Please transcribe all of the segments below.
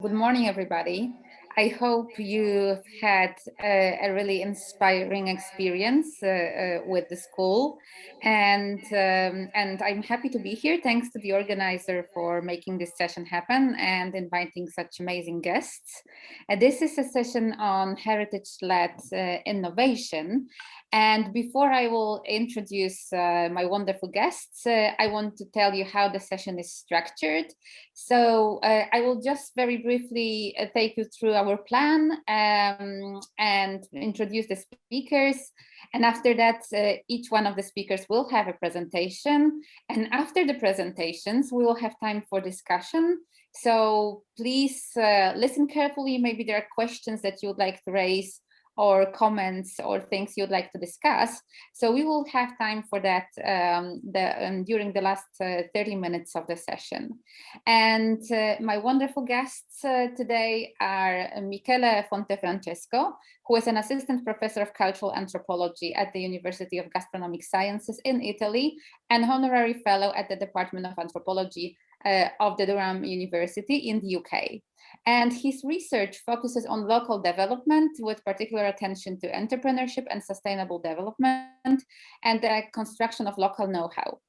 Good morning, everybody. I hope you've had a really inspiring experience with the school, and I'm happy to be here. Thanks to the organizer for making this session happen and inviting such amazing guests. This is a session on heritage-led innovation. And before I will introduce my wonderful guests, I want to tell you how the session is structured. So I will just very briefly take you through our plan and introduce the speakers. And after that, each one of the speakers will have a presentation. And after the presentations, we will have time for discussion. So please listen carefully. Maybe there are questions that you would like to raise or comments or things you'd like to discuss. So we will have time for that during the last 30 minutes of the session. And my wonderful guests today are Michele Fontefrancesco, who is an assistant professor of cultural anthropology at the University of Gastronomic Sciences in Italy and honorary fellow at the Department of Anthropology of the Durham University in the UK. And his research focuses on local development with particular attention to entrepreneurship and sustainable development and the construction of local know-how.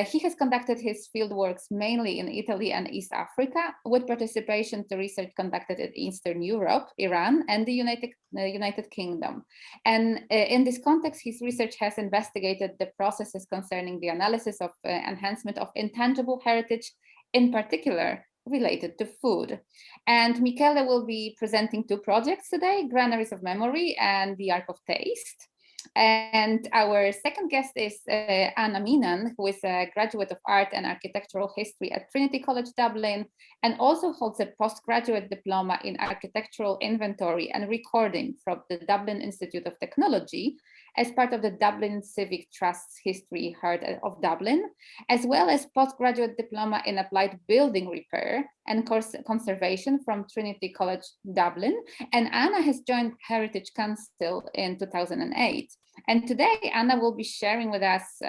He has conducted his fieldworks mainly in Italy and East Africa, with participation to research conducted in Eastern Europe, Iran, and the United Kingdom. And in this context, his research has investigated the processes concerning the analysis of enhancement of intangible heritage, in particular related to food. And Michele will be presenting two projects today, Granaries of Memory and the Ark of Taste. And our second guest is Anna Meenan, who is a graduate of art and architectural history at Trinity College Dublin, and also holds a postgraduate diploma in architectural inventory and recording from the Dublin Institute of Technology as part of the Dublin Civic Trust's History Heart of Dublin, as well as postgraduate diploma in applied building repair and conservation from Trinity College Dublin. And Anna has joined Heritage Council in 2008. And today, Anna will be sharing with us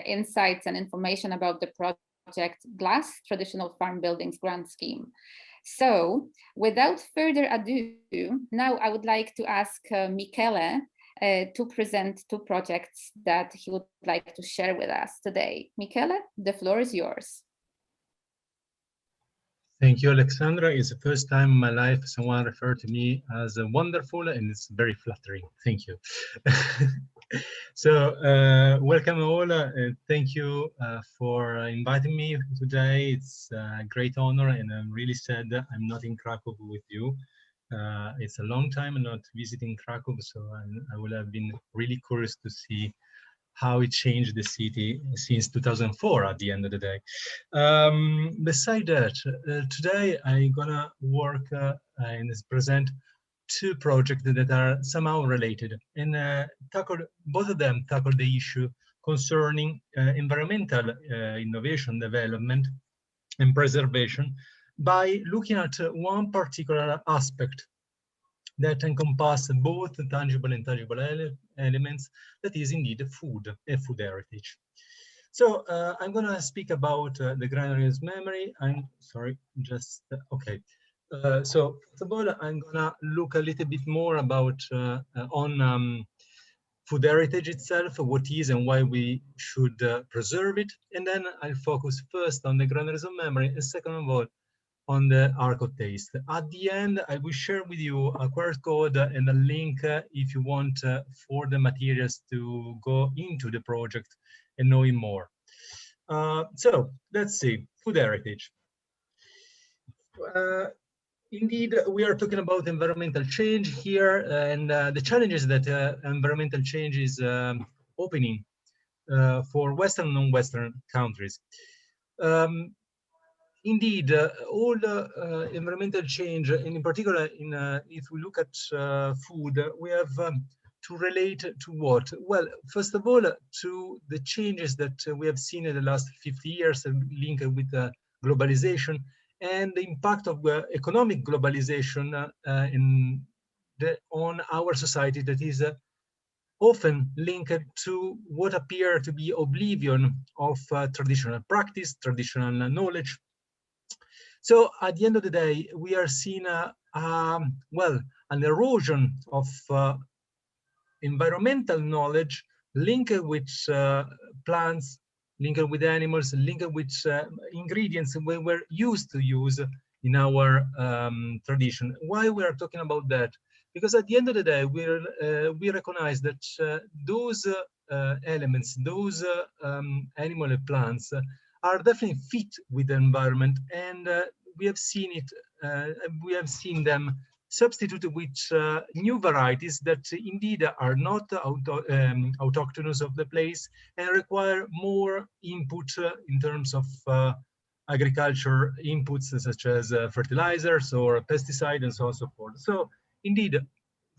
insights and information about the project GLASS, Traditional Farm Buildings Grant Scheme. So without further ado, now I would like to ask Michele to present two projects that he would like to share with us today. Michele, the floor is yours. Thank you, Aleksandra. It's the first time in my life someone referred to me as wonderful, and it's very flattering. Thank you. So, welcome all. Thank you for inviting me today. It's a great honor, and I'm really sad I'm not in Krakow with you. It's a long time not visiting Krakow, so I would have been really curious to see how it changed the city since 2004 at the end of the day. Beside that, today I'm gonna work and present two projects that are somehow related, and both of them tackle the issue concerning environmental innovation, development, and preservation by looking at one particular aspect that encompass both tangible and intangible elements, that is indeed food and food heritage. So I'm going to speak about the Granaries Memory. I'm sorry, just, okay. So first of all, I'm going to look a little bit more about on food heritage itself, what is and why we should preserve it. And then I'll focus first on the Granaries of Memory, and second of all, on the Ark of Taste. At the end, I will share with you a QR code and a link if you want for the materials to go into the project and knowing more. So let's see, food heritage. Indeed, we are talking about environmental change here, and the challenges that environmental change is opening for Western and non-Western countries. Indeed, all environmental change, and in particular, if we look at food, we have to relate to what? Well, first of all, to the changes that we have seen in the last 50 years linked with globalization and the impact of economic globalization on our society that is often linked to what appear to be oblivion of traditional practice, traditional knowledge. So at the end of the day, we are seeing well, an erosion of environmental knowledge linked with plants, linked with animals, linked with ingredients we were used to use in our tradition. Why we are talking about that? Because at the end of the day, we recognize that those elements, those animal and plants are definitely fit with the environment, and we have seen it. We have seen them substituted with new varieties that indeed are not autochthonous of the place and require more input in terms of agriculture inputs such as fertilizers or pesticide and so on and so forth. So indeed,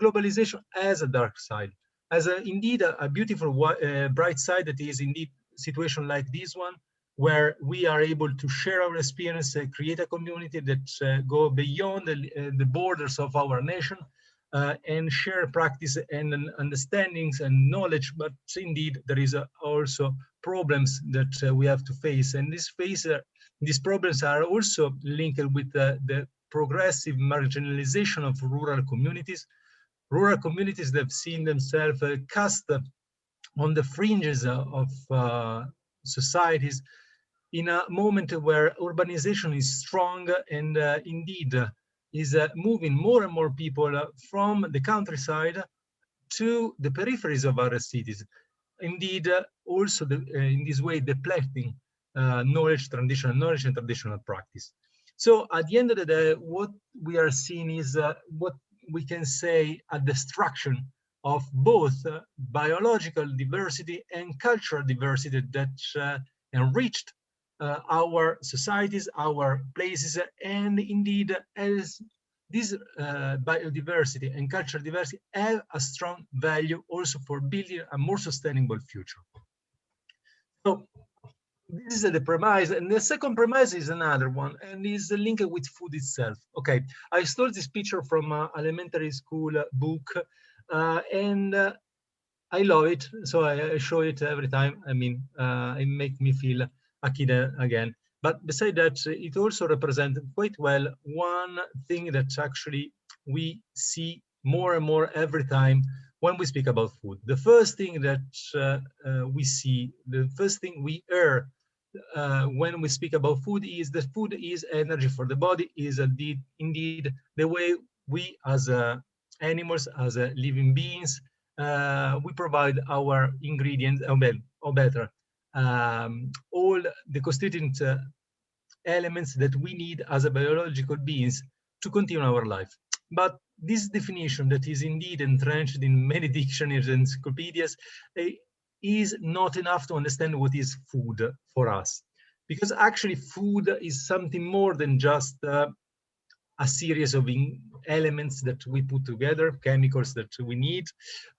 globalization has a dark side, has indeed a beautiful bright side, that is indeed situation like this one, where we are able to share our experience, create a community that go beyond the borders of our nation, and share practice and understandings and knowledge. But indeed, there is also problems that we have to face, and these problems are also linked with the progressive marginalization of rural communities that have seen themselves cast on the fringes of societies in a moment where urbanization is strong and indeed is moving more and more people from the countryside to the peripheries of our cities. Indeed, also in this way, depleting traditional knowledge and traditional practice. So at the end of the day, what we are seeing is what we can say a destruction of both biological diversity and cultural diversity that enriched our societies, our places, and indeed, as this biodiversity and cultural diversity have a strong value also for building a more sustainable future. So this is the premise, and the second premise is another one, and is linked with food itself. Okay, I stole this picture from elementary school book, and I love it, so I show it every time. I mean, it makes me feel a kid again. But besides that, it also represents quite well one thing that actually we see more and more every time when we speak about food. The first thing that we see, the first thing we hear when we speak about food is that food is energy for the body, is indeed the way we as animals, as living beings, we provide our ingredients, or better, all the constituent elements that we need as a biological beings to continue our life. But this definition that is indeed entrenched in many dictionaries and encyclopedias is not enough to understand what is food for us. Because actually food is something more than just a series of elements that we put together, chemicals that we need,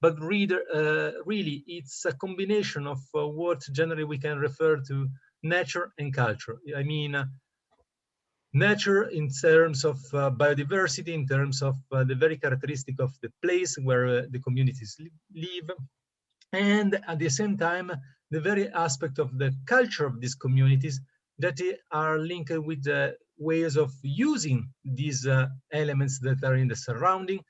but really it's a combination of what generally we can refer to nature and culture. I mean, nature in terms of biodiversity, in terms of the very characteristic of the place where the communities live, and at the same time, the very aspect of the culture of these communities that are linked with the ways of using these elements that are in the surrounding,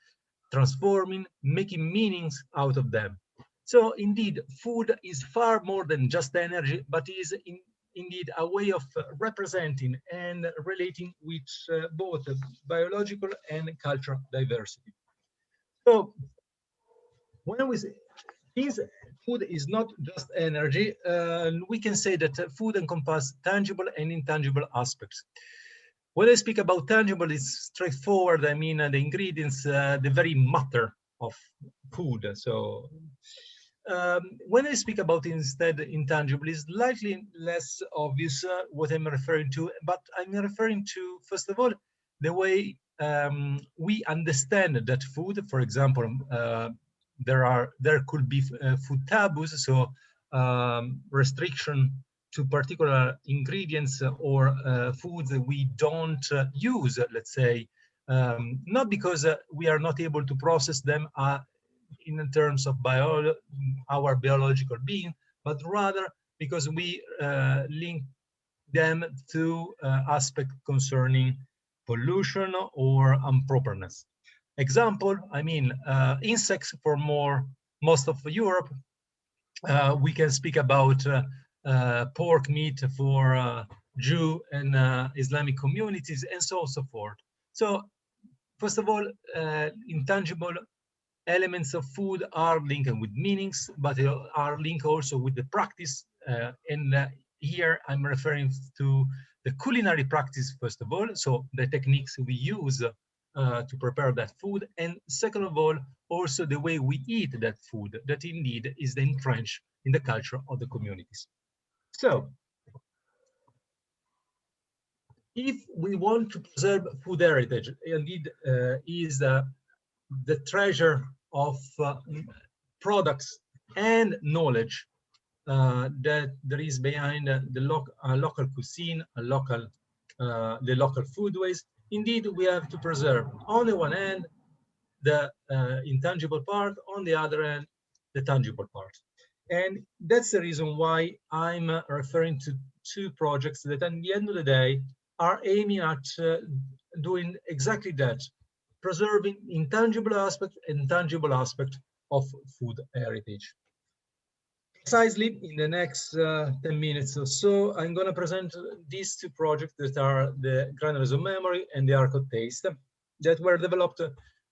transforming, making meanings out of them. So indeed, food is far more than just energy, but is indeed a way of representing and relating with both biological and cultural diversity. So when we say, since food is not just energy, we can say that food encompasses tangible and intangible aspects. When I speak about tangible, it's straightforward. I mean, the ingredients, the very matter of food. So when I speak about instead intangible, it's slightly less obvious what I'm referring to, but I'm referring to, first of all, the way we understand that food. For example, there could be food taboos, so restriction to particular ingredients or foods that we don't use, let's say, not because we are not able to process them in terms of our biological being, but rather because we link them to aspects concerning pollution or improperness. Example, I mean, insects for most of Europe. We can speak about pork meat for Jew and Islamic communities, and so on so forth. So, first of all, intangible elements of food are linked with meanings, but they are linked also with the practice. And here I'm referring to the culinary practice, first of all, so the techniques we use to prepare that food. And second of all, also the way we eat that food, that indeed is entrenched in the culture of the communities. So, if we want to preserve food heritage, indeed is the treasure of products and knowledge that there is behind local cuisine, the local foodways. Indeed, we have to preserve, on the one hand, the intangible part, on the other hand, the tangible part. And that's the reason why I'm referring to two projects that at the end of the day are aiming at doing exactly that, preserving intangible aspect and tangible aspect of food heritage. Precisely in the next 10 minutes or so, I'm going to present these two projects that are the Granules of Memory and the Arc of Taste that were developed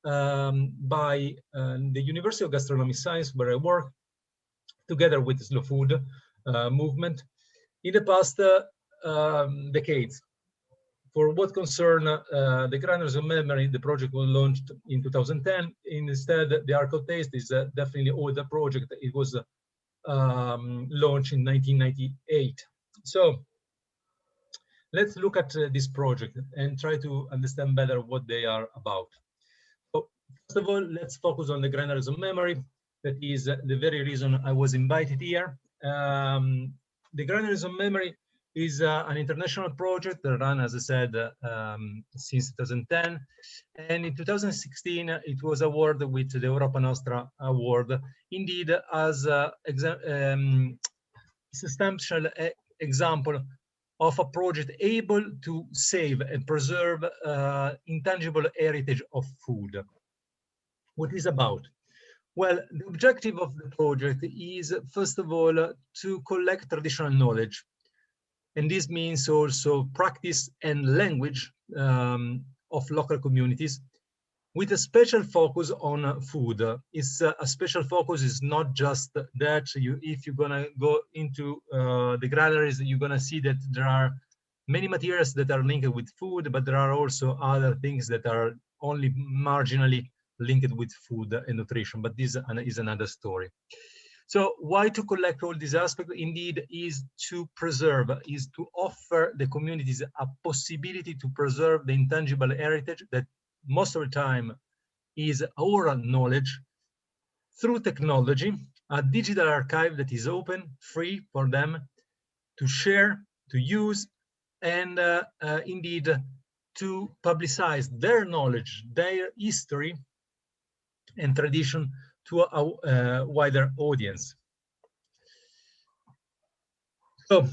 by the University of Gastronomic Science, where I work together with the slow food movement in the past decades. For what concern the Granules of Memory, the project was launched in 2010. Instead, the Arc of Taste is definitely older project. It was launched in 1998. So let's look at this project and try to understand better what they are about. So first of all, let's focus on the Granules of Memory. That is the very reason I was invited here. The Granules of Memory is an international project that ran, as I said, since 2010. And in 2016, it was awarded with the Europa Nostra Award, indeed as a substantial example of a project able to save and preserve intangible heritage of food. What is about? Well, the objective of the project is, first of all, to collect traditional knowledge. And this means also practice and language of local communities with a special focus on food. It's a special focus is not just that if you're gonna go into the granaries, you're gonna see that there are many materials that are linked with food, but there are also other things that are only marginally linked with food and nutrition, but this is another story. So why to collect all these aspects? Indeed, is to preserve, is to offer the communities a possibility to preserve the intangible heritage that most of the time is oral knowledge through technology, a digital archive that is open, free for them to share, to use, and indeed to publicize their knowledge, their history and tradition to a wider audience. So,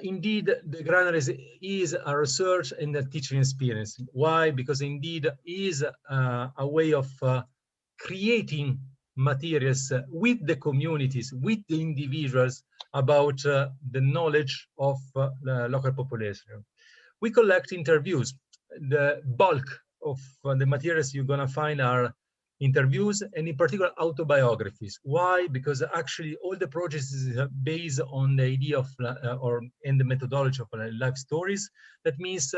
indeed, the Granaries is a research and a teaching experience. Why? Because indeed is a way of creating materials with the communities, with the individuals about the knowledge of the local population. We collect interviews. The bulk of the materials you're going to find are interviews, and in particular autobiographies. Why? Because actually all the projects is based on the idea of and the methodology of life stories. That means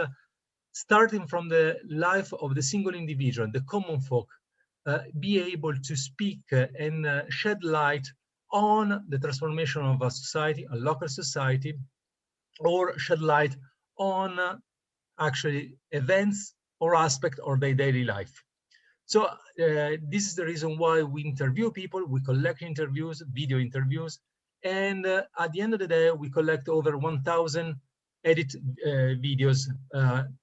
starting from the life of the single individual, the common folk, be able to speak and shed light on the transformation of a society, a local society, or shed light on actually events or aspects of their daily life. So this is the reason why we interview people, we collect interviews, video interviews, and at the end of the day, we collect over 1,000 edit videos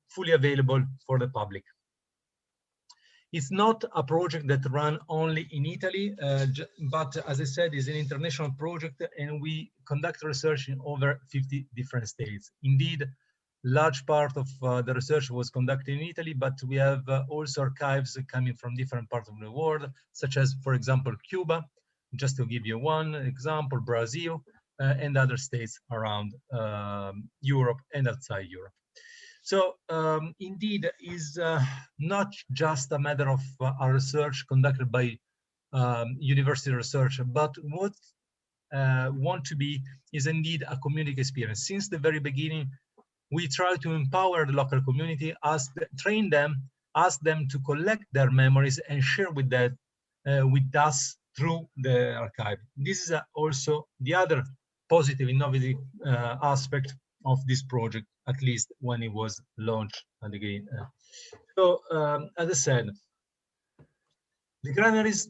fully available for the public. It's not a project that run only in Italy, but as I said, is an international project, and we conduct research in over 50 different states. Indeed, large part of the research was conducted in Italy, but we have also archives coming from different parts of the world, such as, for example, Cuba, just to give you one example, Brazil, and other states around Europe and outside Europe. So indeed, is not just a matter of a research conducted by university research, but what want to be is indeed a community experience. Since the very beginning, we try to empower the local community, train them, ask them to collect their memories and share with that with us through the archive. This is also the other positive, innovative aspect of this project, at least when it was launched again. So, as I said, the granaries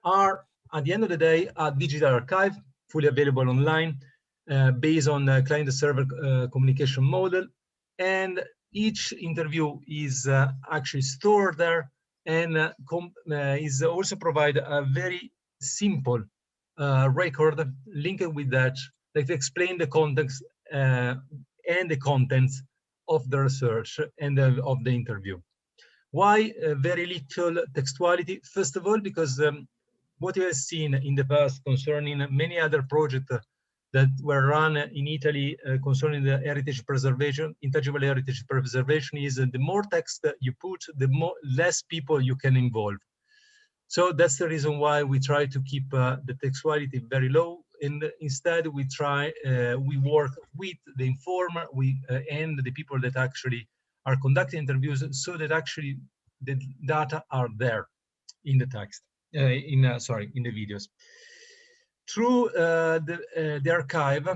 are, at the end of the day, a digital archive, fully available online, based on the client-server communication model. And each interview is actually stored there, and is also provide a very simple record linked with that explain the context and the contents of the research and of the interview. Why very little textuality? First of all, because what you have seen in the past concerning many other projects that were run in Italy concerning the heritage preservation, intangible heritage preservation, is the more text you put, the less people you can involve. So that's the reason why we try to keep the textuality very low, and instead we work with the informer and the people that actually are conducting interviews, so that actually the data are there in the text, in the videos. Through the archive,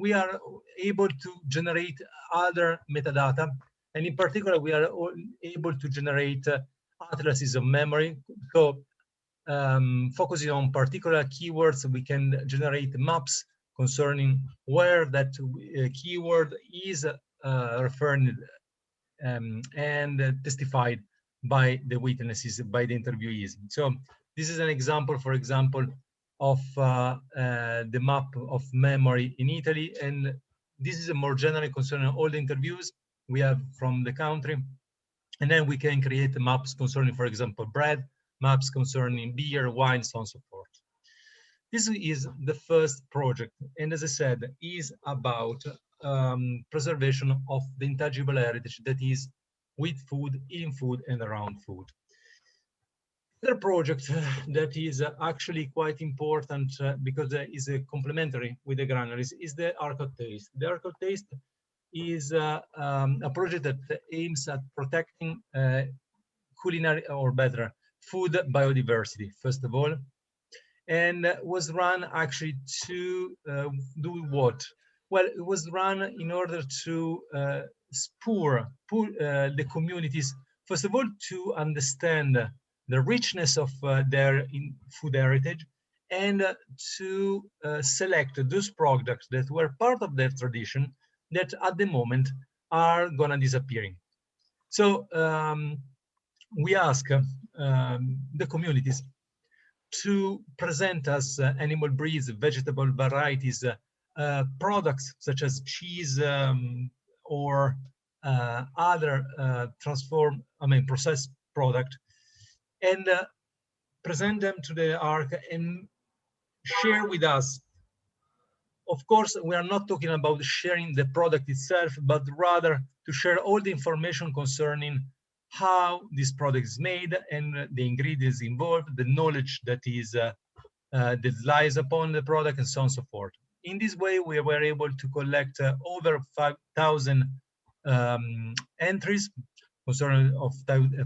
we are able to generate other metadata, and in particular, we are able to generate atlases of memory. So, focusing on particular keywords, we can generate maps concerning where that keyword is referred and testified by the witnesses, by the interviewees. So this is an example, for example, of the map of memory in Italy. And this is a more general concerning all the interviews we have from the country. And then we can create maps concerning, for example, bread, maps concerning beer, wine, so on and so forth. This is the first project, and as I said, is about preservation of the intangible heritage that is with food, in food, and around food. Another project that is actually quite important because it is complementary with the granaries is the Arc of Taste. The Arc of Taste is a project that aims at protecting culinary, or better, food biodiversity, first of all, and was run actually to do what? Well, it was run in order to spur the communities, first of all, to understand the richness of their food heritage, and to select those products that were part of their tradition that at the moment are gonna disappearing. So we ask the communities to present us animal breeds, vegetable varieties, products such as cheese or other processed product, and present them to the ARC and share with us. Of course, we are not talking about sharing the product itself, but rather to share all the information concerning how this product is made and the ingredients involved, the knowledge that lies upon the product, and so on and so forth. In this way, we were able to collect over 5,000 entries concerning of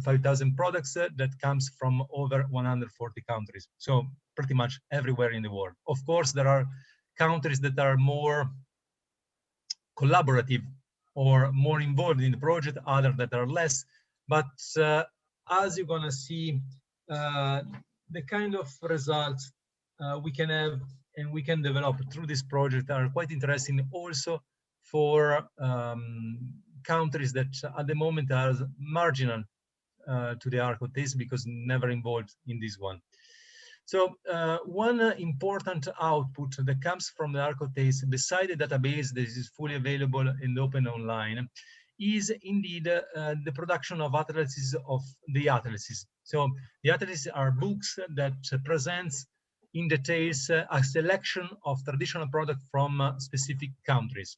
5,000 products that comes from over 140 countries. So pretty much everywhere in the world. Of course, there are countries that are more collaborative or more involved in the project, other that are less. But as you're gonna see, the kind of results we can have and we can develop through this project are quite interesting also for countries that at the moment are marginal to the Arco taste because never involved in this one. So one important output that comes from the Arco taste, beside the database that is fully available and open online, is indeed the production of atlases of the atlases. So the atlases are books that presents in details a selection of traditional products from specific countries.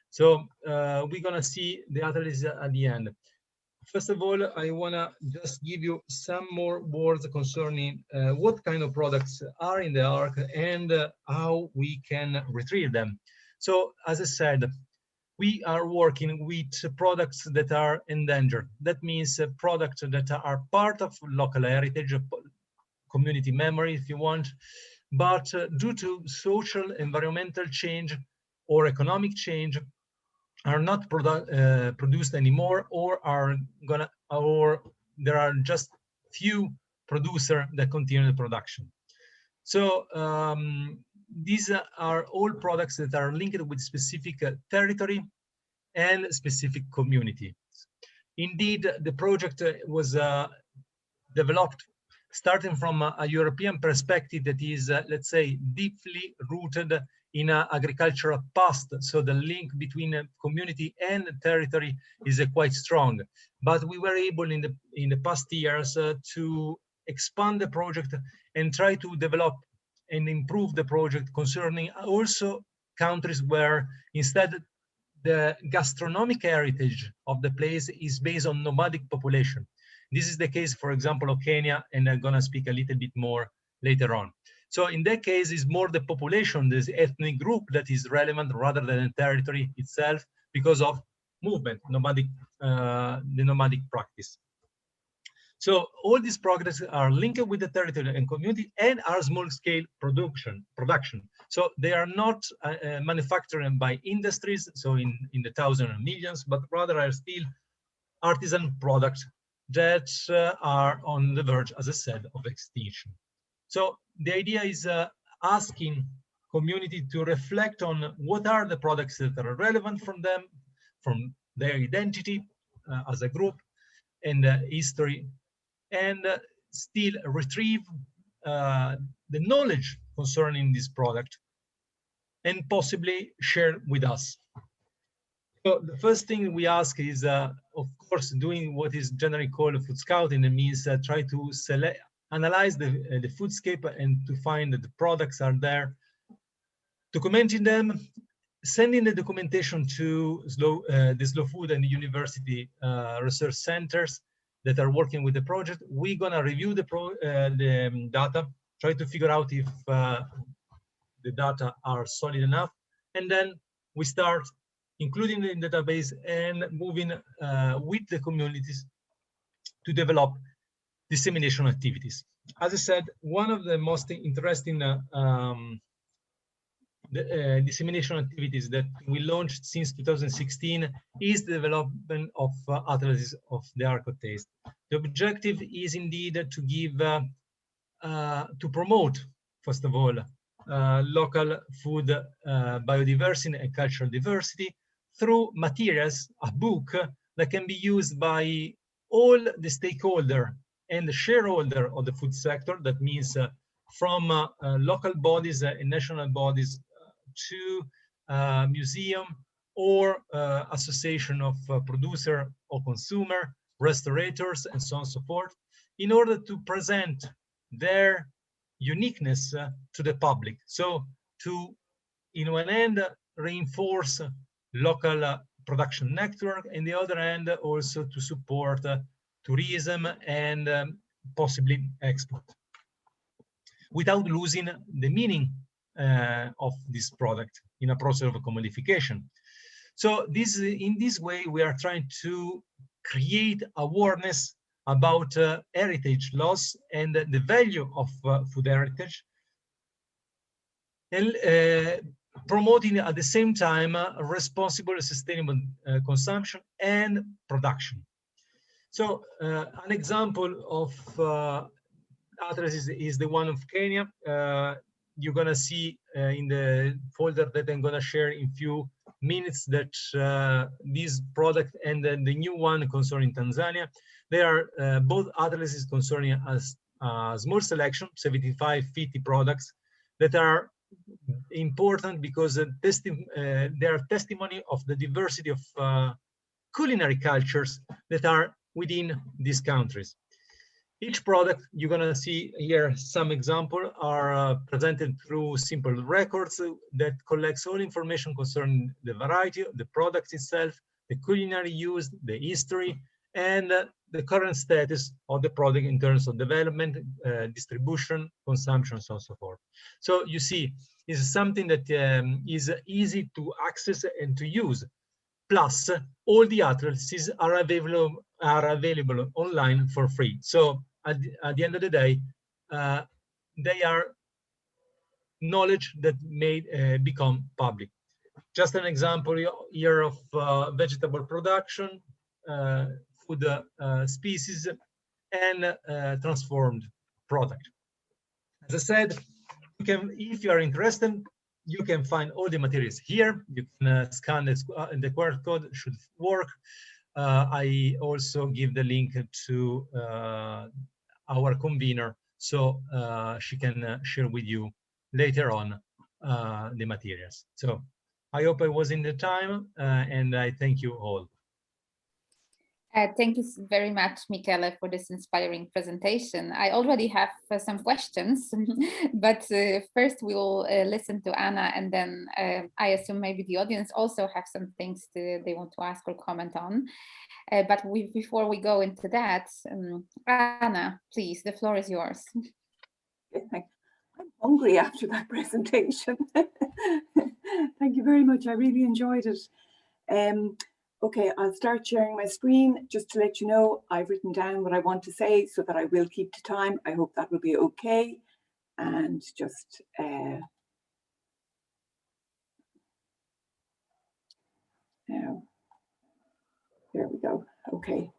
So we're gonna see the atlas at the end. First of all, I wanna just give you some more words concerning what kind of products are in the ARC and how we can retrieve them. So as I said, we are working with products that are endangered. That means products that are part of local heritage, community memory, if you want, but due to social, environmental change or economic change, are not produced anymore, or there are just few producers that continue the production. So these are all products that are linked with specific territory and specific community. Indeed, the project was developed starting from a European perspective that is, let's say, deeply rooted in agricultural past. So the link between community and territory is quite strong. But we were able in the past years to expand the project and try to develop and improve the project concerning also countries where instead the gastronomic heritage of the place is based on nomadic population. This is the case, for example, of Kenya, and I'm gonna speak a little bit more later on. So in that case, it's more the population, this ethnic group that is relevant rather than the territory itself because of movement, the nomadic practice. So all these projects are linked with the territory and community and are small-scale production. So they are not manufactured by industries, so in the thousands and millions, but rather are still artisan products that are on the verge, as I said, of extinction. So the idea is asking community to reflect on what are the products that are relevant from them, from their identity as a group and history, and still retrieve the knowledge concerning this product and possibly share with us. So the first thing we ask is, of course, doing what is generally called food scouting. It means try to analyze the foodscape and to find that the products are there, documenting them, sending the documentation to the Slow Food and university research centers that are working with the project. We're gonna review the data, try to figure out if the data are solid enough, and then we start including in the database and moving with the communities to develop dissemination activities. As I said, one of the most interesting dissemination activities that we launched since 2016 is the development of atlases of the Arco taste. The objective is indeed to give, to promote, first of all, local food biodiversity and cultural diversity through materials, a book that can be used by all the stakeholders and the shareholder of the food sector. That means from local bodies and national bodies to museum or association of producer or consumer, restaurators, and so on and so forth, in order to present their uniqueness to the public. So to, in one end, reinforce local production network, and the other hand, also to support tourism and possibly export, without losing the meaning of this product in a process of commodification. So in this way, we are trying to create awareness about heritage loss and the value of food heritage, and promoting at the same time responsible and sustainable consumption and production. So an example of atlas is the one of Kenya. You're gonna see in the folder that I'm gonna share in few means that this product and the new one concerning Tanzania, they are both atlases concerning a small selection, 75, 50 products that are important because they are testimony of the diversity of culinary cultures that are within these countries. Each product, you're gonna see here some example are presented through simple records that collects all information concerning the variety, the product itself, the culinary used, the history, and the current status of the product in terms of development, distribution, consumption, so on and so forth. So you see, it's something that is easy to access and to use. Plus, all the atlases are available online for free. So at the end of the day, they are knowledge that may become public. Just an example here of vegetable production, food species, and transformed product. As I said, you can, if you are interested, you can find all the materials here. You can scan the QR code, should work. I also give the link to our convener, so she can share with you later on the materials. So I hope I was in the time, and I thank you all. Thank you very much, Michele, for this inspiring presentation. I already have some questions, but first we will listen to Anna, and then I assume maybe the audience also have some things they want to ask or comment on. But before we go into that, Anna, please, the floor is yours. I'm hungry after that presentation. Thank you very much. I really enjoyed it. Okay, I'll start sharing my screen. Just to let you know, I've written down what I want to say so that I will keep to time. I hope that will be okay. And just now, there we go. Okay.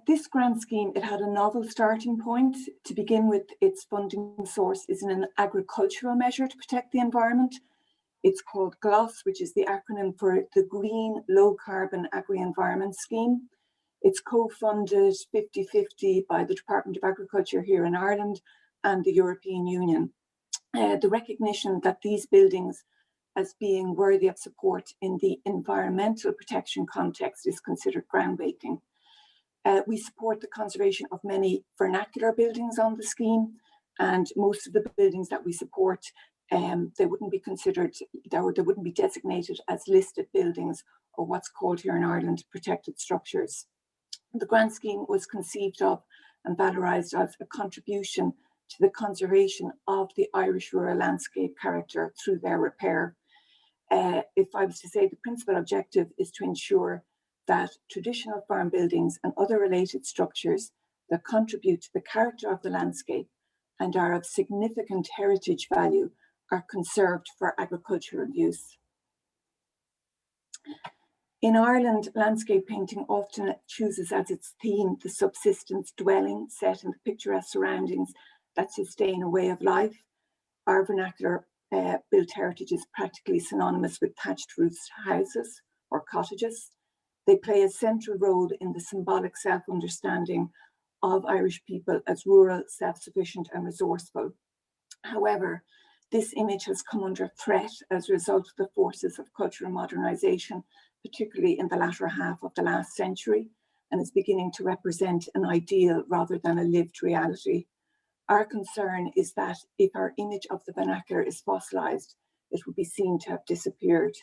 This grant scheme, it had a novel starting point. To begin with, its funding source is an agricultural measure to protect the environment. It's called GLOS, which is the acronym for the Green Low Carbon Agri-Environment Scheme. It's co-funded 50-50 by the Department of Agriculture here in Ireland and the European Union. The recognition that these buildings as being worthy of support in the environmental protection context is considered groundbreaking. We support the conservation of many vernacular buildings on the scheme, and most of the buildings that we support they wouldn't be considered, they wouldn't be designated as listed buildings or what's called here in Ireland protected structures. The grant scheme was conceived of and valorised as a contribution to the conservation of the Irish rural landscape character through their repair. If I was to say, the principal objective is to ensure that traditional farm buildings and other related structures that contribute to the character of the landscape and are of significant heritage value are conserved for agricultural use. In Ireland, landscape painting often chooses as its theme the subsistence dwelling set in the picturesque surroundings that sustain a way of life. Our vernacular built heritage is practically synonymous with thatched roofed houses or cottages. They play a central role in the symbolic self-understanding of Irish people as rural, self-sufficient and resourceful. However, this image has come under threat as a result of the forces of cultural modernisation, particularly in the latter half of the last century, and is beginning to represent an ideal rather than a lived reality. Our concern is that if our image of the vernacular is fossilised, it will be seen to have disappeared.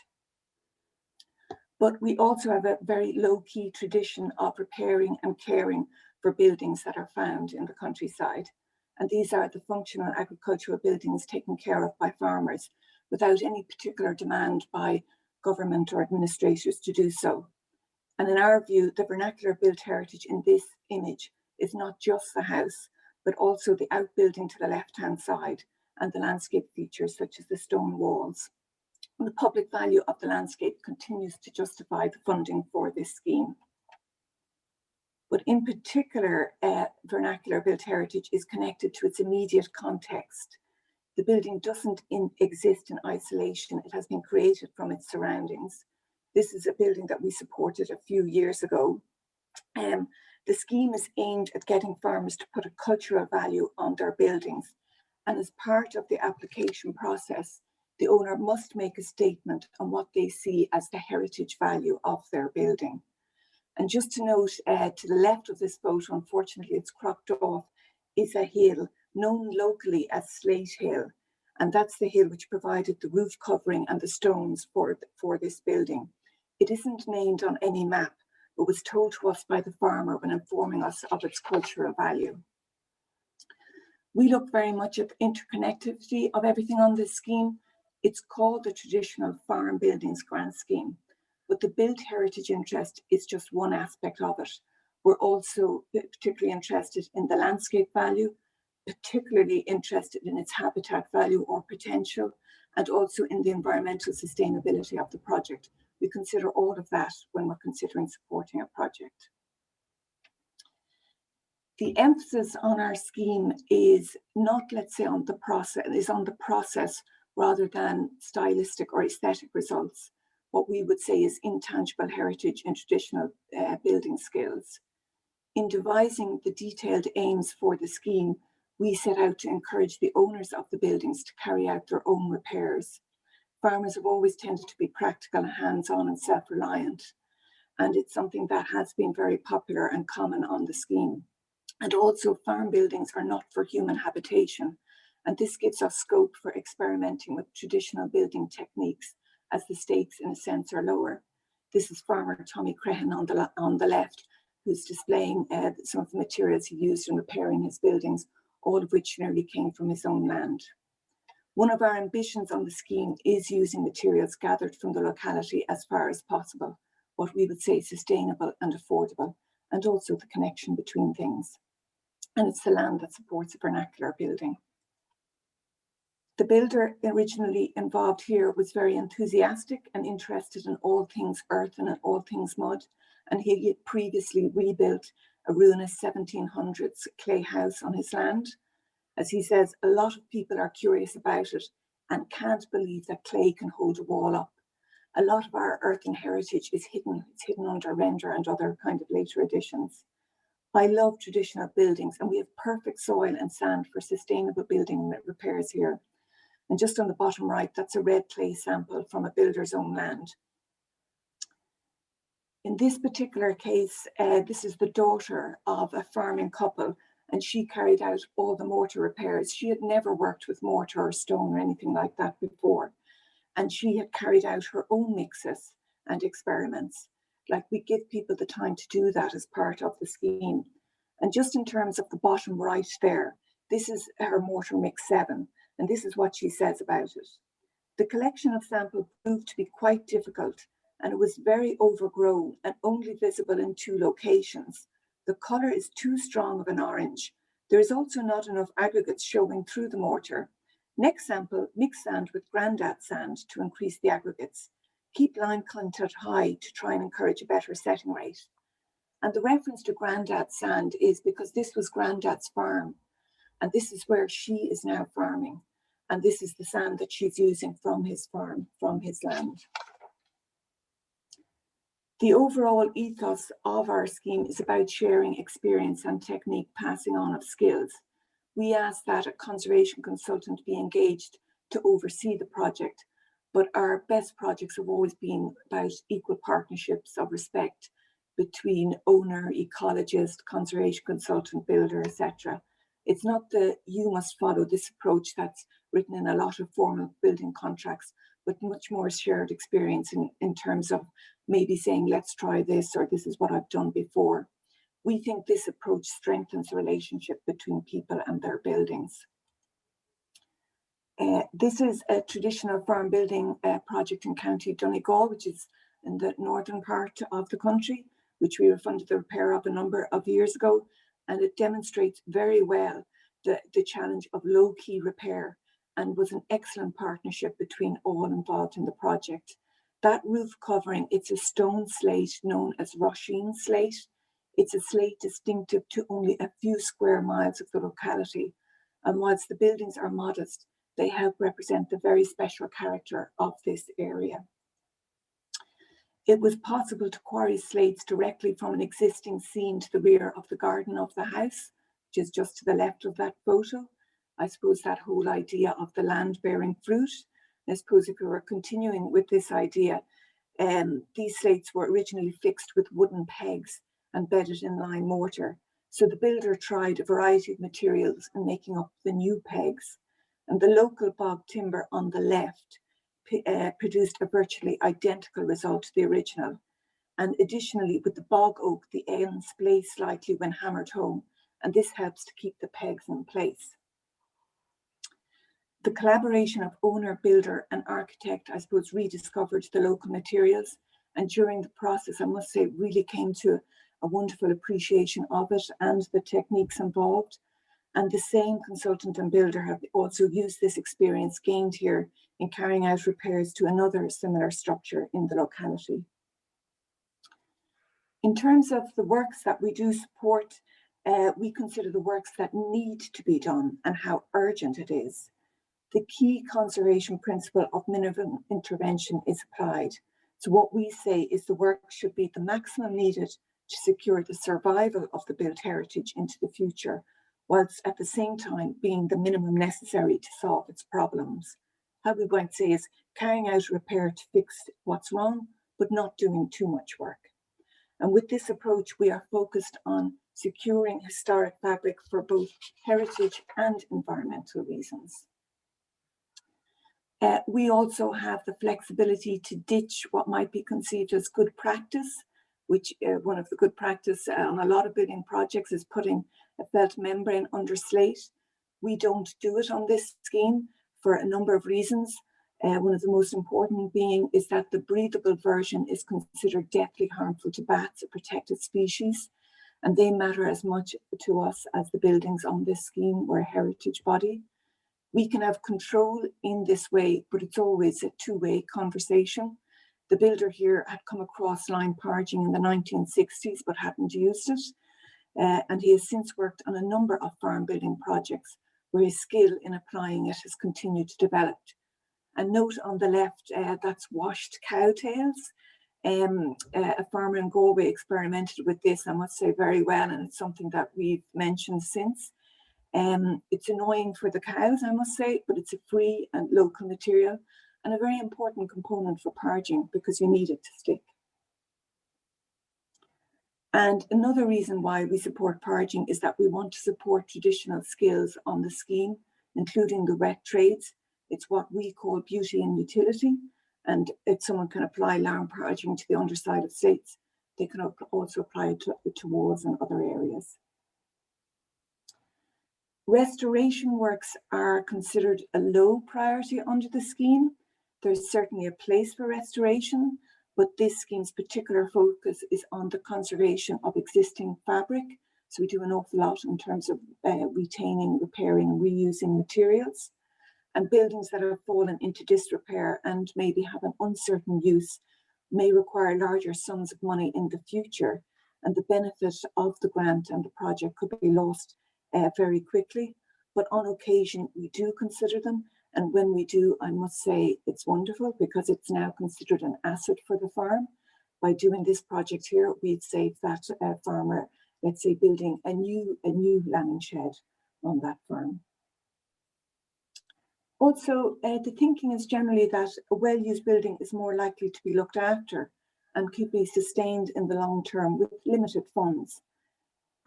But we also have a very low-key tradition of repairing and caring for buildings that are found in the countryside. And these are the functional agricultural buildings taken care of by farmers without any particular demand by government or administrators to do so. And in our view, the vernacular built heritage in this image is not just the house, but also the outbuilding to the left-hand side and the landscape features such as the stone walls. And the public value of the landscape continues to justify the funding for this scheme. But in particular, vernacular built heritage is connected to its immediate context. The building doesn't exist in isolation. It has been created from its surroundings. This is a building that we supported a few years ago. The scheme is aimed at getting farmers to put a cultural value on their buildings. And as part of the application process, the owner must make a statement on what they see as the heritage value of their building. And just to note, to the left of this photo, unfortunately it's cropped off, is a hill known locally as Slate Hill. And that's the hill which provided the roof covering and the stones for this building. It isn't named on any map, but was told to us by the farmer when informing us of its cultural value. We look very much at the interconnectivity of everything on this scheme. It's called the Traditional Farm Buildings Grant Scheme, but the built heritage interest is just one aspect of it. We're also particularly interested in the landscape value, particularly interested in its habitat value or potential, and also in the environmental sustainability of the project. We consider all of that when we're considering supporting a project. The emphasis on our scheme is not, let's say, on the process rather than stylistic or aesthetic results. What we would say is intangible heritage and traditional building skills. In devising the detailed aims for the scheme, we set out to encourage the owners of the buildings to carry out their own repairs. Farmers have always tended to be practical, hands-on and self-reliant, and it's something that has been very popular and common on the scheme. And also, farm buildings are not for human habitation, and this gives us scope for experimenting with traditional building techniques as the stakes in a sense are lower. This is farmer Tommy Crehan on the left, who's displaying some of the materials he used in repairing his buildings, all of which nearly came from his own land. One of our ambitions on the scheme is using materials gathered from the locality as far as possible, what we would say sustainable and affordable, and also the connection between things. And it's the land that supports a vernacular building. The builder originally involved here was very enthusiastic and interested in all things earth and in all things mud, and he had previously rebuilt a ruinous 1700s clay house on his land. As he says, a lot of people are curious about it and can't believe that clay can hold a wall up. A lot of our earthen heritage is hidden. It's hidden under render and other kind of later additions. I love traditional buildings, and we have perfect soil and sand for sustainable building repairs here. And just on the bottom right, that's a red clay sample from a builder's own land. In this particular case, this is the daughter of a farming couple, and she carried out all the mortar repairs. She had never worked with mortar or stone or anything like that before. And she had carried out her own mixes and experiments. Like, we give people the time to do that as part of the scheme. And just in terms of the bottom right there, this is her mortar mix 7, and this is what she says about it. The collection of samples proved to be quite difficult, and it was very overgrown and only visible in 2 locations. The colour is too strong of an orange. There is also not enough aggregates showing through the mortar. Next sample, mix sand with Grandad sand to increase the aggregates. Keep lime content high to try and encourage a better setting rate. And the reference to Grandad sand is because this was Grandad's farm, and this is where she is now farming. And this is the sand that she's using from his farm, from his land. The overall ethos of our scheme is about sharing experience and technique, passing on of skills. We ask that a conservation consultant be engaged to oversee the project, but our best projects have always been about equal partnerships of respect between owner, ecologist, conservation consultant, builder, etc. It's not the you must follow this approach that's written in a lot of formal building contracts, but much more shared experience in terms of maybe saying, let's try this, or this is what I've done before. We think this approach strengthens the relationship between people and their buildings. This is a traditional farm building project in County Donegal, which is in the northern part of the country, which we funded the repair of a number of years ago. And it demonstrates very well the challenge of low-key repair, and was an excellent partnership between all involved in the project. That roof covering, it's a stone slate known as Roisin slate. It's a slate distinctive to only a few square miles of the locality. And whilst the buildings are modest, they help represent the very special character of this area. It was possible to quarry slates directly from an existing scene to the rear of the garden of the house, which is just to the left of that photo. I suppose that whole idea of the land bearing fruit. I suppose if we were continuing with this idea, these slates were originally fixed with wooden pegs and bedded in lime mortar. So the builder tried a variety of materials in making up the new pegs. And the local bog timber on the left produced a virtually identical result to the original. And additionally, with the bog oak, the ends splay slightly when hammered home, and this helps to keep the pegs in place. The collaboration of owner, builder, and architect, I suppose, rediscovered the local materials. And during the process, I must say, really came to a wonderful appreciation of it and the techniques involved. And the same consultant and builder have also used this experience gained here in carrying out repairs to another similar structure in the locality. In terms of the works that we do support, we consider the works that need to be done and how urgent it is. The key conservation principle of minimum intervention is applied. So what we say is the work should be the maximum needed to secure the survival of the built heritage into the future, whilst at the same time being the minimum necessary to solve its problems. How we might say is carrying out a repair to fix what's wrong, but not doing too much work. And with this approach, we are focused on securing historic fabric for both heritage and environmental reasons. We also have the flexibility to ditch what might be conceived as good practice, which one of the good practice on a lot of building projects is putting a felt membrane under slate. We don't do it on this scheme for a number of reasons. One of the most important being is that the breathable version is considered deathly harmful to bats, a protected species, and they matter as much to us as the buildings on this scheme were a heritage body. We can have control in this way, but it's always a two-way conversation. The builder here had come across lime parging in the 1960s, but hadn't used it. And he has since worked on a number of farm building projects where his skill in applying it has continued to develop. And note on the left, that's washed cow tails. A farmer in Galway experimented with this, I must say, very well, and it's something that we've mentioned since. It's annoying for the cows, I must say, but it's a free and local material and a very important component for parging because you need it to stick. And another reason why we support parging is that we want to support traditional skills on the scheme, including the wet trades. It's what we call beauty and utility. And if someone can apply lime parging to the underside of slates, they can also apply it to walls and other areas. Restoration works are considered a low priority under the scheme. There's certainly a place for restoration, but this scheme's particular focus is on the conservation of existing fabric. So we do an awful lot in terms of retaining, repairing, and reusing materials. And buildings that have fallen into disrepair and maybe have an uncertain use may require larger sums of money in the future. And the benefit of the grant and the project could be lost very quickly, but on occasion we do consider them, and when we do, I must say it's wonderful because it's now considered an asset for the farm. By doing this project here, we'd save that farmer, let's say, building a new lambing shed on that farm. Also, the thinking is generally that a well-used building is more likely to be looked after and could be sustained in the long term with limited funds.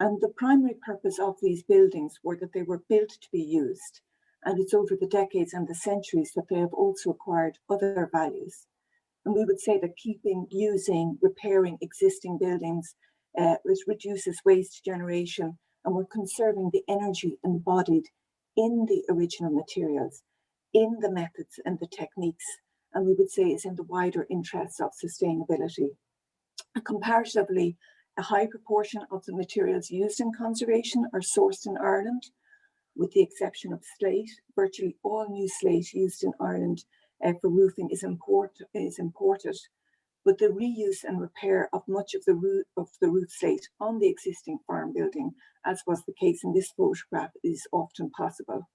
And the primary purpose of these buildings were that they were built to be used. And it's over the decades and the centuries that they have also acquired other values. And we would say that keeping, using, repairing existing buildings reduces waste generation, and we're conserving the energy embodied in the original materials, in the methods and the techniques, and we would say is in the wider interests of sustainability. And comparatively, a high proportion of the materials used in conservation are sourced in Ireland, with the exception of slate. Virtually all new slate used in Ireland for roofing is imported, but the reuse and repair of much of the roof slate on the existing farm building, as was the case in this photograph, is often possible.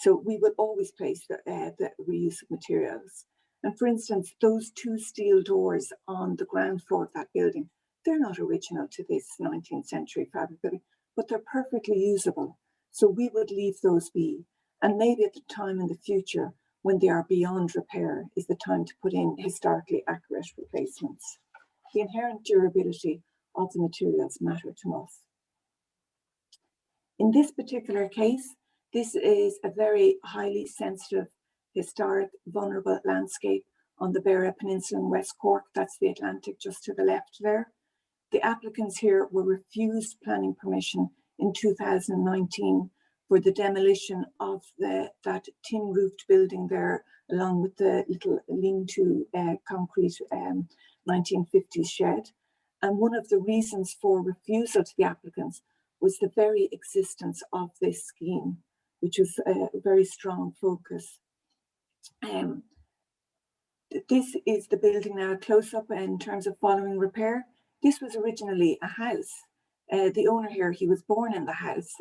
So we would always place the reuse of materials. And for instance, those 2 steel doors on the ground floor of that building, they're not original to this 19th century fabric building, but they're perfectly usable. So we would leave those be. And maybe at the time in the future, when they are beyond repair, is the time to put in historically accurate replacements. The inherent durability of the materials matter to us. In this particular case, this is a very highly sensitive, historic, vulnerable landscape on the Beara Peninsula in West Cork. That's the Atlantic just to the left there. The applicants here were refused planning permission in 2019 for the demolition of that tin-roofed building there, along with the little lean-to concrete 1950s shed. And one of the reasons for refusal to the applicants was the very existence of this scheme, which was a very strong focus. This is the building now close up in terms of following repair. This was originally a house. The owner here, he was born in the house,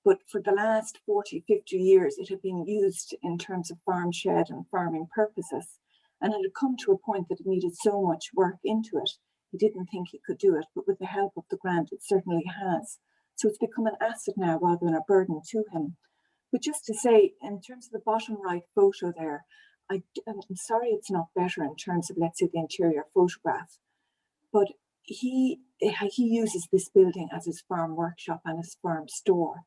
but for the last 40, 50 years, it had been used in terms of farm shed and farming purposes. And it had come to a point that it needed so much work into it. He didn't think he could do it, but with the help of the grant, it certainly has. So it's become an asset now rather than a burden to him. But just to say, in terms of the bottom right photo there, I'm sorry it's not better in terms of, let's say, the interior photograph, but he uses this building as his farm workshop and his farm store,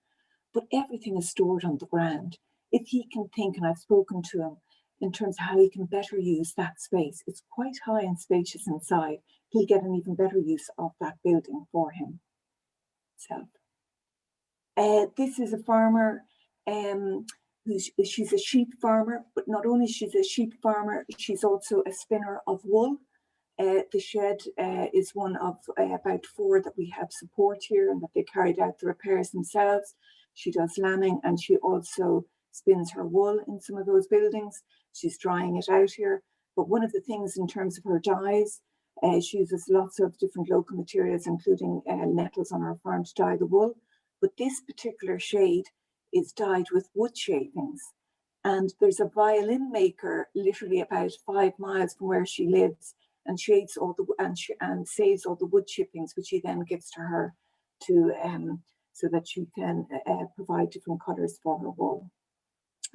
but everything is stored on the ground. If he can think, and I've spoken to him in terms of how he can better use that space, it's quite high and spacious inside. He'll get an even better use of that building for him. So, this is a farmer. She's a sheep farmer, but not only she's a sheep farmer, she's also a spinner of wool. The shed is one of about 4 that we have support here, and that they carried out the repairs themselves. She does lambing, and she also spins her wool in some of those buildings. She's drying it out here. But one of the things in terms of her dyes, she uses lots of different local materials, including nettles on her farm to dye the wool. But this particular shade is dyed with wood shavings. And there's a violin maker literally about 5 miles from where she lives, and shades all the and saves all the wood chippings, which he then gives to her to so that she can provide different colours for her wool.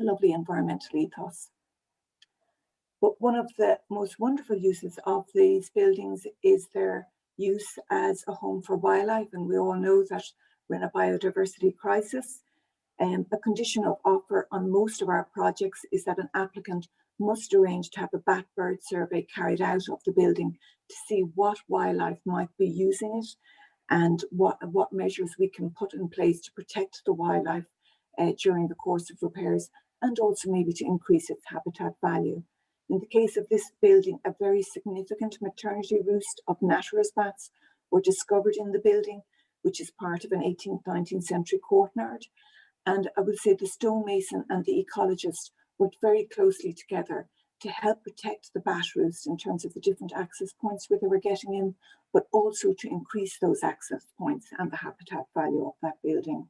A lovely environmental ethos. But one of the most wonderful uses of these buildings is their use as a home for wildlife, and we all know that we're in a biodiversity crisis. A condition of offer on most of our projects is that an applicant must arrange to have a bat bird survey carried out of the building to see what wildlife might be using it and what measures we can put in place to protect the wildlife during the course of repairs, and also maybe to increase its habitat value. In the case of this building, a very significant maternity roost of natterers bats were discovered in the building, which is part of an 18th, 19th century courtyard. And I would say the stonemason and the ecologist worked very closely together to help protect the bat roost in terms of the different access points where they were getting in, but also to increase those access points and the habitat value of that building.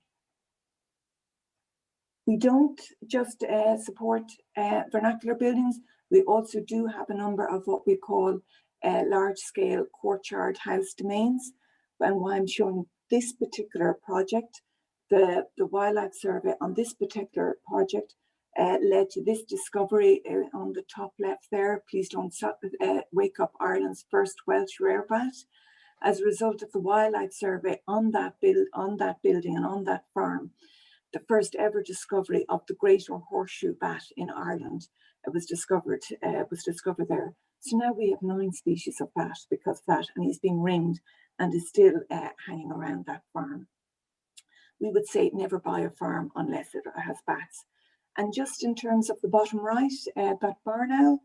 We don't just support vernacular buildings, we also do have a number of what we call large-scale courtyard house domains. And why I'm showing this particular project, the wildlife survey on this particular project led to this discovery on the top left there. Please don't wake up Ireland's first Welsh rare bat. As a result of the wildlife survey on that building and on that farm, the first ever discovery of the greater horseshoe bat in Ireland was discovered there. So now we have 9 species of bat because of that, and he's being ringed and is still hanging around that farm. We would say never buy a farm unless it has bats. And just in terms of the bottom right, that barn owl,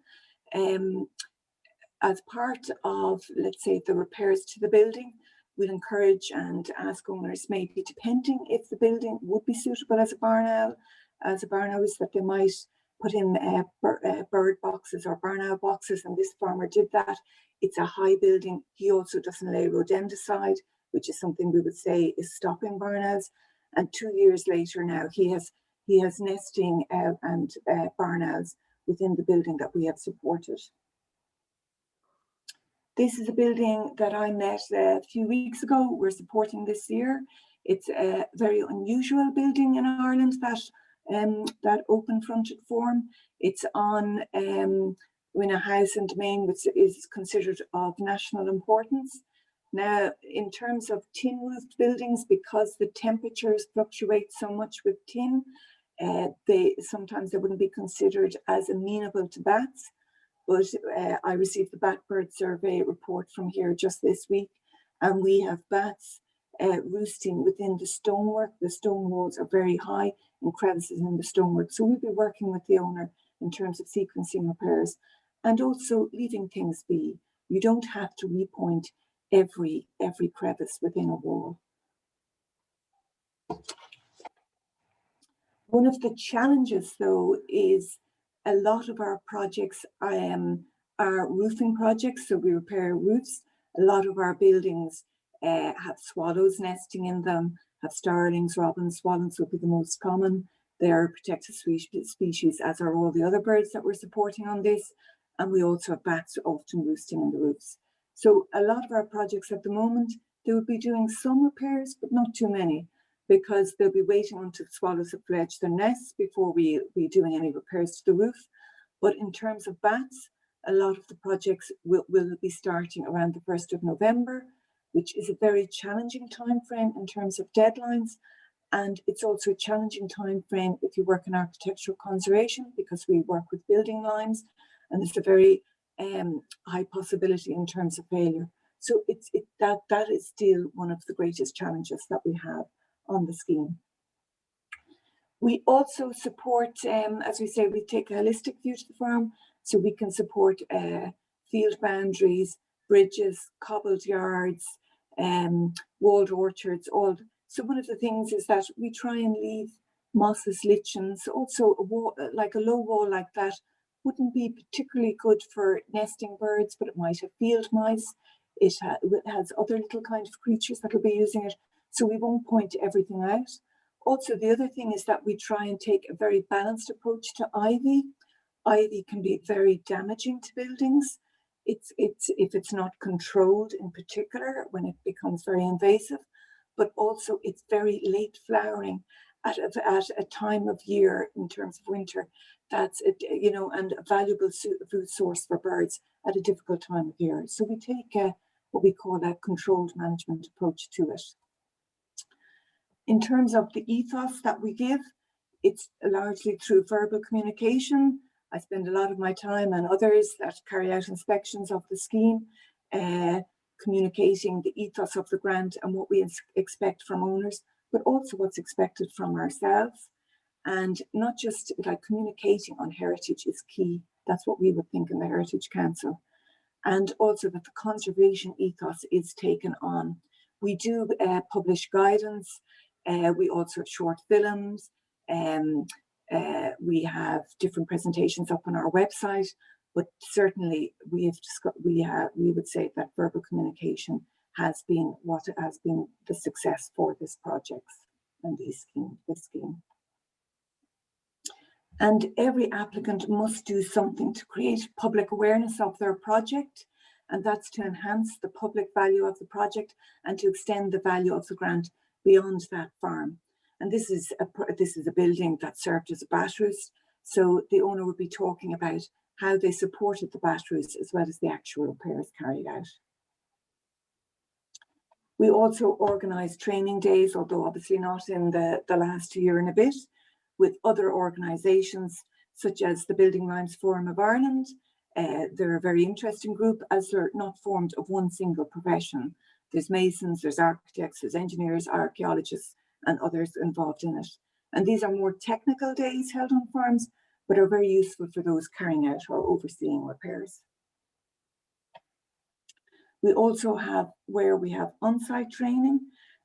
as part of, let's say, the repairs to the building, we'll encourage and ask owners, maybe depending if the building would be suitable as a barn owl, is that they might put in bird boxes or barn owl boxes, and this farmer did that. It's a high building. He also doesn't lay rodenticide, which is something we would say is stopping barn owls. And 2 years later now, he has he has nesting and barn owls within the building that we have supported. This is a building that I met a few weeks ago. We're supporting this year. It's a very unusual building in Ireland, that open fronted form. It's on in a house in Domain which is considered of national importance. Now, in terms of tin roofed buildings, because the temperatures fluctuate so much with tin, sometimes they wouldn't be considered as amenable to bats. But I received the bat bird survey report from here just this week, and we have bats roosting within the stonework. The stone walls are very high and crevices in the stonework. So we'll be working with the owner in terms of sequencing repairs and also leaving things be. You don't have to repoint every crevice within a wall. One of the challenges, though, is a lot of our projects are roofing projects, so we repair roofs. A lot of our buildings have swallows nesting in them, have starlings, robins. Swallows would be the most common. They are a protected species, as are all the other birds that we're supporting on this. And we also have bats often roosting in the roofs. So a lot of our projects at the moment, they would be doing some repairs, but not too many, because they'll be waiting until swallows have fledged their nests before we be doing any repairs to the roof. But in terms of bats, a lot of the projects will be starting around the 1st of November, which is a very challenging time frame in terms of deadlines. And it's also a challenging time frame if you work in architectural conservation, because we work with building lines, and there's a very high possibility in terms of failure. So that is still one of the greatest challenges that we have on the scheme. We also support, as we say, we take a holistic view to the farm, so we can support field boundaries, bridges, cobbled yards, walled orchards. So one of the things is that we try and leave mosses, lichens. Also, a wall, like a low wall like that wouldn't be particularly good for nesting birds, but it might have field mice. It has other little kind of creatures that will be using it. So we won't point everything out. Also, the other thing is that we try and take a very balanced approach to ivy. Ivy can be very damaging to buildings. If it's not controlled in particular, when it becomes very invasive, but also it's very late flowering at a time of year in terms of winter. That's and a valuable food source for birds at a difficult time of year. So we take what we call a controlled management approach to it. In terms of the ethos that we give, it's largely through verbal communication. I spend a lot of my time and others that carry out inspections of the scheme, communicating the ethos of the grant and what we expect from owners, but also what's expected from ourselves. And not just like communicating on heritage is key. That's what we would think in the Heritage Council. And also that the conservation ethos is taken on. We do publish guidance. We also have short films. We have different presentations up on our website, but certainly we would say that verbal communication has been what has been the success for this project and this scheme. And every applicant must do something to create public awareness of their project, and that's to enhance the public value of the project and to extend the value of the grant beyond that farm. And this is a building that served as a bat roost, so the owner would be talking about how they supported the bat roost as well as the actual repairs carried out. We also organise training days, although obviously not in the last year and a bit, with other organisations such as the Building Lines Forum of Ireland. They're a very interesting group, as they're not formed of one single profession. There's masons, there's architects, there's engineers, archaeologists, and others involved in it. And these are more technical days held on farms, but are very useful for those carrying out or overseeing repairs. We also have where we have on-site training,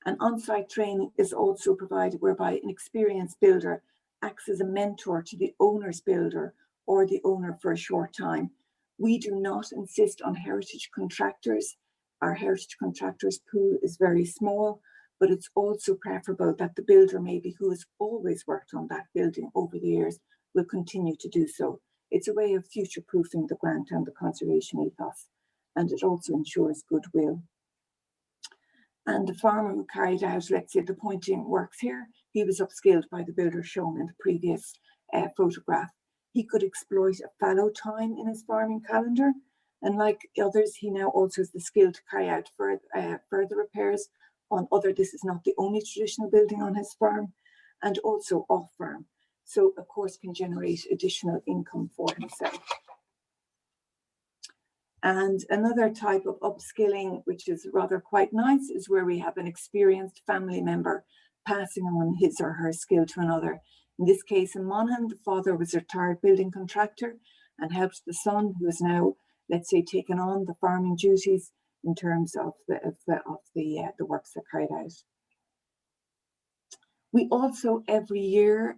and on-site training is also provided whereby an experienced builder acts as a mentor to the owner's builder or the owner for a short time. We do not insist on heritage contractors. Our heritage contractors pool is very small, but it's also preferable that the builder maybe who has always worked on that building over the years will continue to do so. It's a way of future-proofing the grant and the conservation ethos, and it also ensures goodwill. And the farmer who carried out, let's say, the pointing works here, he was upskilled by the builder shown in the previous photograph. He could exploit a fallow time in his farming calendar, and like others, he now also has the skill to carry out further repairs on other, this is not the only traditional building on his farm, and also off-farm. So, of course, can generate additional income for himself. And another type of upskilling, which is rather quite nice, is where we have an experienced family member passing on his or her skill to another. In this case, in Meenan, the father was a retired building contractor and helped the son, who is now, let's say, taken on the farming duties in terms of the works that carried out. We also every year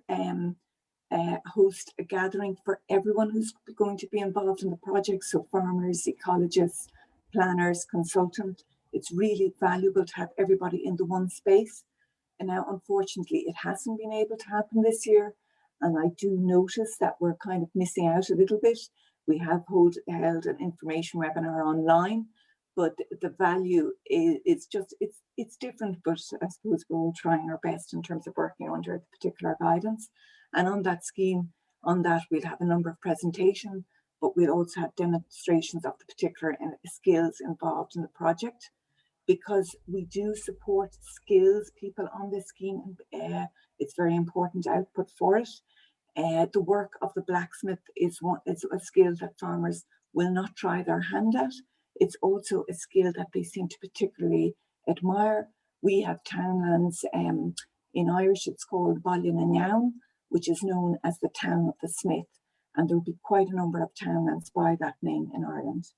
host a gathering for everyone who's going to be involved in the project, so farmers, ecologists, planners, consultants. It's really valuable to have everybody in the one space. And now, unfortunately, it hasn't been able to happen this year. And I do notice that we're kind of missing out a little bit. We have held an information webinar online, but the value is just, it's different, but I suppose we're all trying our best in terms of working under the particular guidance. And on that scheme, on that, we'll have a number of presentations, but we'll also have demonstrations of the particular skills involved in the project, because we do support skills people on this scheme. It's very important output for it. The work of the blacksmith is a skill that farmers will not try their hand at. It's also a skill that they seem to particularly admire. We have townlands, in Irish it's called Ballinanyown, which is known as the town of the smith. And there will be quite a number of townlands by that name in Ireland.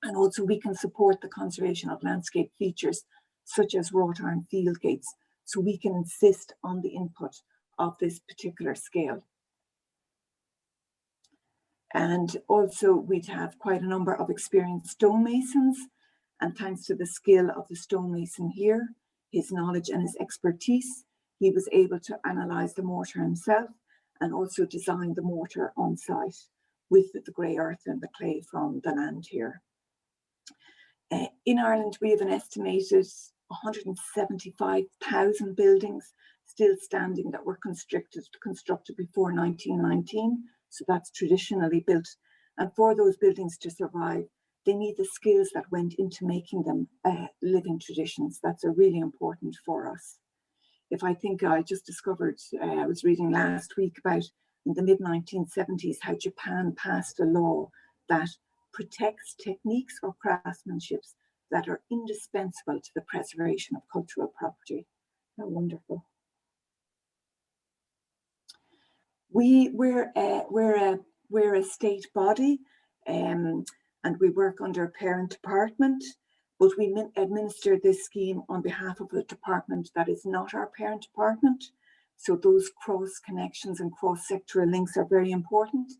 And also we can support the conservation of landscape features, such as wrought iron field gates. So we can insist on the input of this particular scale. And also we'd have quite a number of experienced stonemasons. And thanks to the skill of the stonemason here, his knowledge and his expertise, he was able to analyze the mortar himself and also design the mortar on site with the grey earth and the clay from the land here. In Ireland, we have an estimated 175,000 buildings still standing that were constructed before 1919. So that's traditionally built. And for those buildings to survive, they need the skills that went into making them living traditions. That's really important for us. If I think I just discovered, I was reading last week about in the mid-1970s how Japan passed a law that protects techniques or craftsmanship that are indispensable to the preservation of cultural property. How wonderful. We're a state body, and we work under a parent department, but we administer this scheme on behalf of a department that is not our parent department. So those cross connections and cross-sectoral links are very important.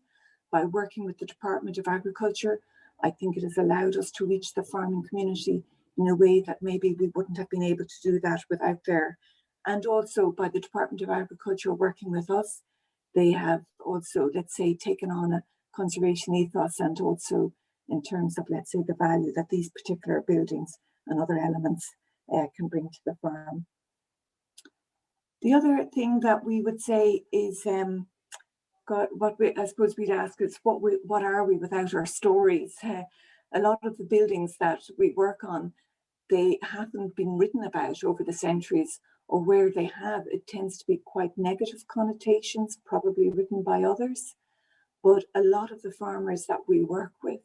By working with the Department of Agriculture, I think it has allowed us to reach the farming community in a way that maybe we wouldn't have been able to do that without their. And also by the Department of Agriculture working with us, they have also, let's say, taken on a conservation ethos, and also in terms of, let's say, the value that these particular buildings and other elements can bring to the farm. The other thing that we would say is, I suppose we'd ask is, what are we without our stories? A lot of the buildings that we work on, they haven't been written about over the centuries, or where they have, it tends to be quite negative connotations, probably written by others. But a lot of the farmers that we work with,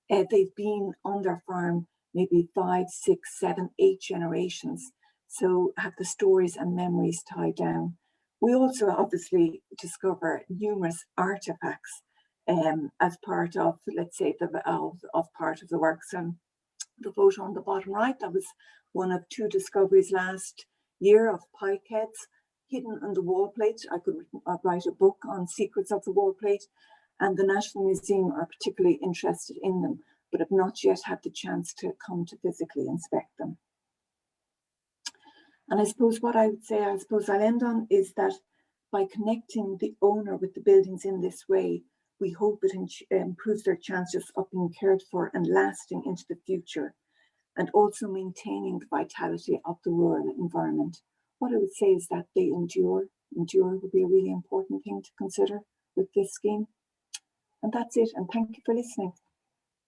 they've been on their farm maybe 5, 6, 7, 8 generations. So have the stories and memories tied down. We also obviously discover numerous artifacts as part of, let's say, of part of the works. And the photo on the bottom right, that was one of 2 discoveries last year of pike heads hidden on the wall plate. I could write a book on secrets of the wall plate, and the National Museum are particularly interested in them, but have not yet had the chance to come to physically inspect them. And I suppose what I would say, I'll end on, is that by connecting the owner with the buildings in this way, we hope it improves their chances of being cared for and lasting into the future, and also maintaining the vitality of the rural environment. What I would say is that they endure. Endure would be a really important thing to consider with this scheme. And that's it. And thank you for listening.